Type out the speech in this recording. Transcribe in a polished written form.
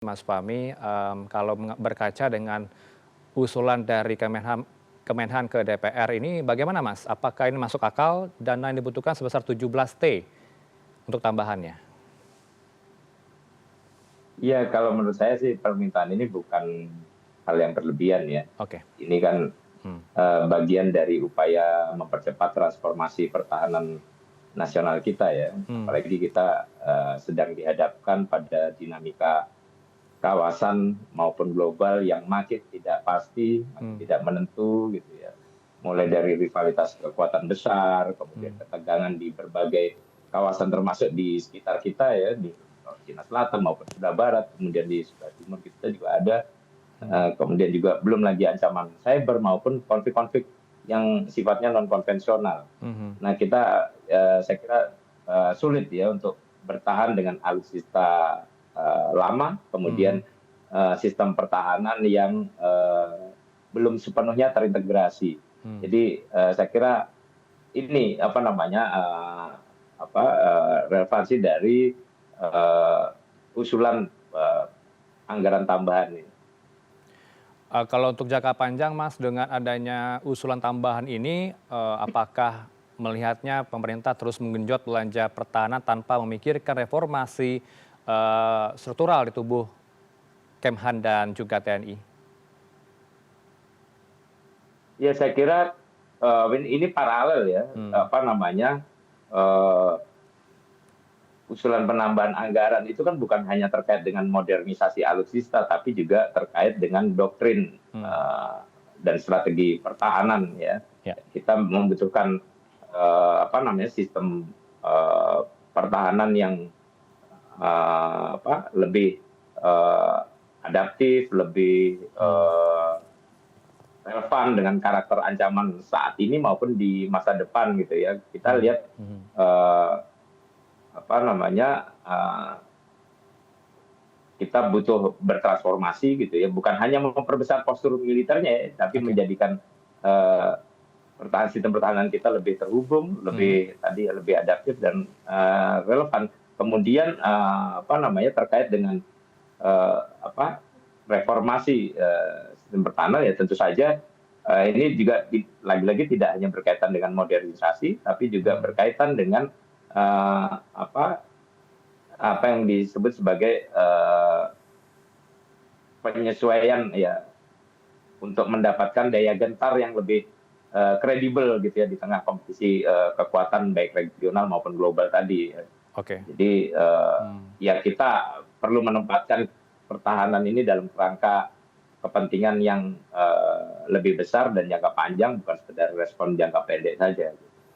Mas Fahmi, kalau berkaca dengan usulan dari Kemenhan ke DPR ini bagaimana Mas? Apakah ini masuk akal dana yang dibutuhkan sebesar 17T untuk tambahannya? Iya, kalau menurut saya sih permintaan ini bukan hal yang berlebihan ya. Oke. Ini kan Hmm. bagian dari upaya mempercepat transformasi pertahanan nasional kita ya. Hmm. Apalagi kita sedang dihadapkan pada dinamika kawasan maupun global yang makin tidak pasti, makin Hmm. tidak menentu gitu ya. Mulai dari rivalitas kekuatan besar, kemudian Hmm. ketegangan di berbagai kawasan termasuk di sekitar kita ya, di Cina Selatan maupun sebelah Barat, kemudian di sebelah Timur kita juga ada, Hmm. kemudian juga belum lagi ancaman cyber maupun konflik-konflik yang sifatnya non konvensional. Hmm. Nah kita saya kira sulit ya untuk bertahan dengan alutsista lama, kemudian Hmm. sistem pertahanan yang belum sepenuhnya terintegrasi. Hmm. Jadi saya kira ini relevansi dari usulan anggaran tambahan ini. Kalau untuk jangka panjang, Mas, dengan adanya usulan tambahan ini, apakah melihatnya pemerintah terus menggenjot belanja pertahanan tanpa memikirkan reformasi struktural di tubuh Kemhan dan juga TNI? Ya saya kira ini paralel ya, Hmm. eh, usulan penambahan anggaran itu kan bukan hanya terkait dengan modernisasi alutsista, tapi juga terkait dengan doktrin Hmm. dan strategi pertahanan ya. Ya. Kita membutuhkan sistem pertahanan yang lebih adaptif, lebih Hmm. relevan dengan karakter ancaman saat ini maupun di masa depan gitu ya. Kita Hmm. lihat Hmm. eh, apa namanya kita butuh bertransformasi gitu ya, bukan hanya memperbesar postur militernya ya, tapi Oke. menjadikan sistem pertahanan kita lebih terhubung, Hmm. lebih adaptif dan relevan. Kemudian terkait dengan reformasi sistem pertahanan ya tentu saja ini juga lagi-lagi tidak hanya berkaitan dengan modernisasi, tapi juga Hmm. berkaitan dengan eh, apa apa yang disebut sebagai penyesuaian ya untuk mendapatkan daya gentar yang lebih kredibel gitu ya di tengah kompetisi kekuatan baik regional maupun global tadi. Oke. Jadi Hmm. ya kita perlu menempatkan pertahanan ini dalam kerangka kepentingan yang lebih besar dan jangka panjang, bukan sekedar respon jangka pendek saja.